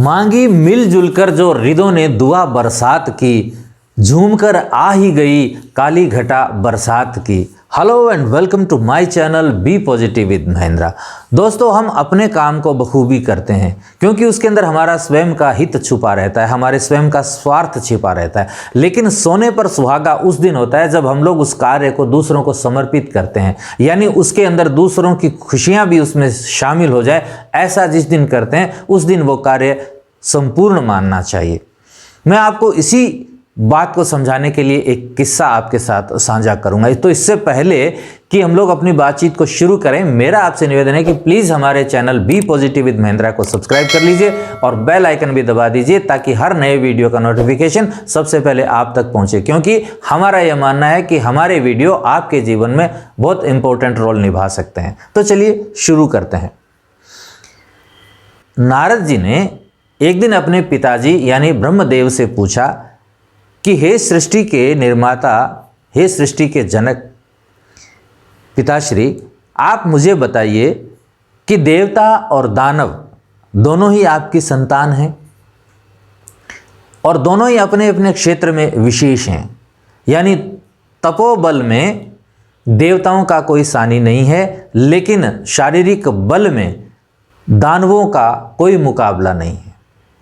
मांगी मिलजुल कर जो रिदों ने दुआ बरसात की, झूमकर आ ही गई काली घटा बरसात की। Hello and welcome to my channel be positive with Mahendra. दोस्तों, हम अपने काम को बखूबी करते हैं क्योंकि उसके अंदर हमारा स्वयं का हित छुपा रहता है, हमारे स्वयं का स्वार्थ छिपा रहता है। लेकिन सोने पर सुहागा उस दिन होता है जब हम लोग उस कार्य को दूसरों को समर्पित करते हैं, यानी उसके अंदर दूसरों की खुशियां भी उसमें शामिल हो जाए। ऐसा जिस दिन करते हैं उस दिन वो कार्य संपूर्ण मानना चाहिए। मैं आपको इसी बात को समझाने के लिए एक किस्सा आपके साथ साझा करूंगा। तो इससे पहले कि हम लोग अपनी बातचीत को शुरू करें, मेरा आपसे निवेदन है कि प्लीज़ हमारे channel be positive with Mahendra को सब्सक्राइब कर लीजिए और बेल आइकन भी दबा दीजिए ताकि हर नए वीडियो का नोटिफिकेशन सबसे पहले आप तक पहुंचे, क्योंकि हमारा यह मानना है कि हमारे वीडियो आपके जीवन में बहुत इंपॉर्टेंट रोल निभा सकते हैं। तो चलिए शुरू करते हैं। नारद जी ने एक दिन अपने पिताजी यानी ब्रह्मदेव से पूछा कि हे सृष्टि के निर्माता, हे सृष्टि के जनक पिताश्री, आप मुझे बताइए कि देवता और दानव दोनों ही आपकी संतान हैं और दोनों ही अपने अपने क्षेत्र में विशेष हैं, यानी तपोबल में देवताओं का कोई सानी नहीं है, लेकिन शारीरिक बल में दानवों का कोई मुकाबला नहीं है।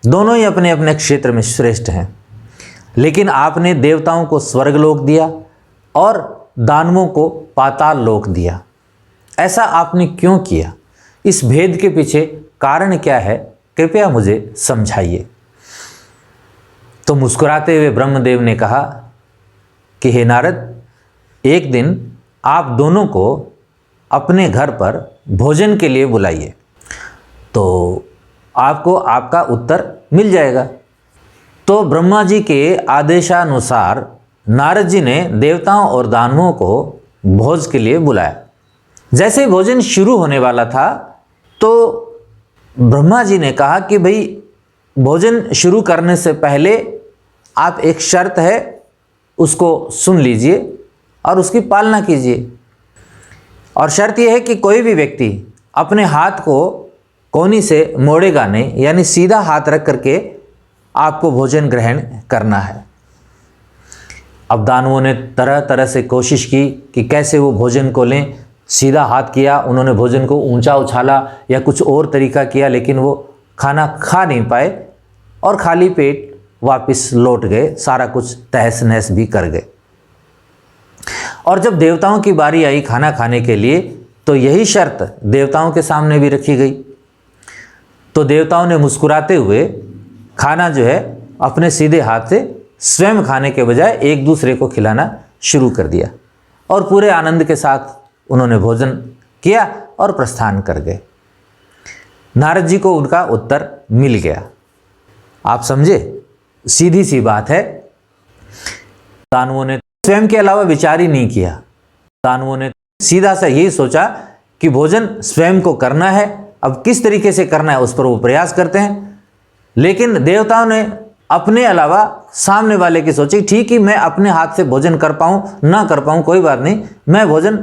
दोनों ही अपने अपने क्षेत्र में श्रेष्ठ हैं। लेकिन आपने देवताओं को स्वर्गलोक दिया और दानवों को पाताल लोक दिया। ऐसा आपने क्यों किया? इस भेद के पीछे कारण क्या है, कृपया मुझे समझाइए। तो मुस्कुराते हुए ब्रह्मदेव ने कहा कि हे नारद, एक दिन आप दोनों को अपने घर पर भोजन के लिए बुलाइए तो आपको आपका उत्तर मिल जाएगा। तो ब्रह्मा जी के आदेशानुसार नारद जी ने देवताओं और दानवों को भोज के लिए बुलाया। जैसे ही भोजन शुरू होने वाला था तो ब्रह्मा जी ने कहा कि भाई, भोजन शुरू करने से पहले आप एक शर्त है उसको सुन लीजिए और उसकी पालना कीजिए। और शर्त यह है कि कोई भी व्यक्ति अपने हाथ को कोहनी से मोड़ेगा नहीं, यानी सीधा हाथ रख करके आपको भोजन ग्रहण करना है। अब दानवों ने तरह तरह से कोशिश की कि कैसे वो भोजन को लें। सीधा हाथ किया, उन्होंने भोजन को ऊंचा उछाला या कुछ और तरीका किया, लेकिन वो खाना खा नहीं पाए और खाली पेट वापस लौट गए, सारा कुछ तहस नहस भी कर गए। और जब देवताओं की बारी आई खाना खाने के लिए तो यही शर्त देवताओं के सामने भी रखी गई। तो देवताओं ने मुस्कुराते हुए खाना जो है अपने सीधे हाथ से स्वयं खाने के बजाय एक दूसरे को खिलाना शुरू कर दिया और पूरे आनंद के साथ उन्होंने भोजन किया और प्रस्थान कर गए। नारद जी को उनका उत्तर मिल गया। आप समझे, सीधी सी बात है। दानवों ने स्वयं के अलावा विचार ही नहीं किया। दानवों ने सीधा सा यही सोचा कि भोजन स्वयं को करना है, अब किस तरीके से करना है उस पर वो प्रयास करते हैं। लेकिन देवताओं ने अपने अलावा सामने वाले की सोची, ठीक ही मैं अपने हाथ से भोजन कर पाऊँ ना कर पाऊँ कोई बात नहीं, मैं भोजन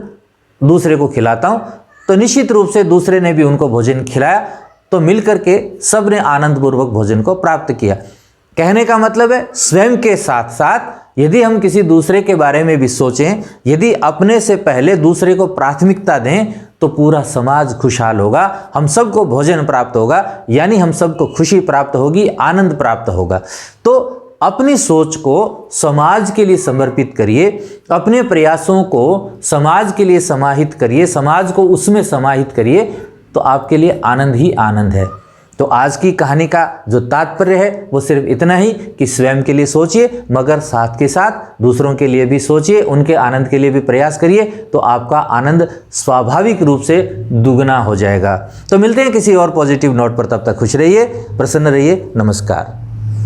दूसरे को खिलाता हूँ। तो निश्चित रूप से दूसरे ने भी उनको भोजन खिलाया, तो मिलकर के सब ने आनंदपूर्वक भोजन को प्राप्त किया। कहने का मतलब है, स्वयं के साथ साथ यदि हम किसी दूसरे के बारे में भी सोचें, यदि अपने से पहले दूसरे को प्राथमिकता दें तो पूरा समाज खुशहाल होगा, हम सबको भोजन प्राप्त होगा, यानी हम सबको खुशी प्राप्त होगी, आनंद प्राप्त होगा। तो अपनी सोच को समाज के लिए समर्पित करिए, अपने प्रयासों को समाज के लिए समाहित करिए, समाज को उसमें समाहित करिए, तो आपके लिए आनंद ही आनंद है। तो आज की कहानी का जो तात्पर्य है वो सिर्फ इतना ही कि स्वयं के लिए सोचिए, मगर साथ के साथ दूसरों के लिए भी सोचिए, उनके आनंद के लिए भी प्रयास करिए, तो आपका आनंद स्वाभाविक रूप से दुगना हो जाएगा। तो मिलते हैं किसी और पॉजिटिव नोट पर, तब तक खुश रहिए, प्रसन्न रहिए, नमस्कार।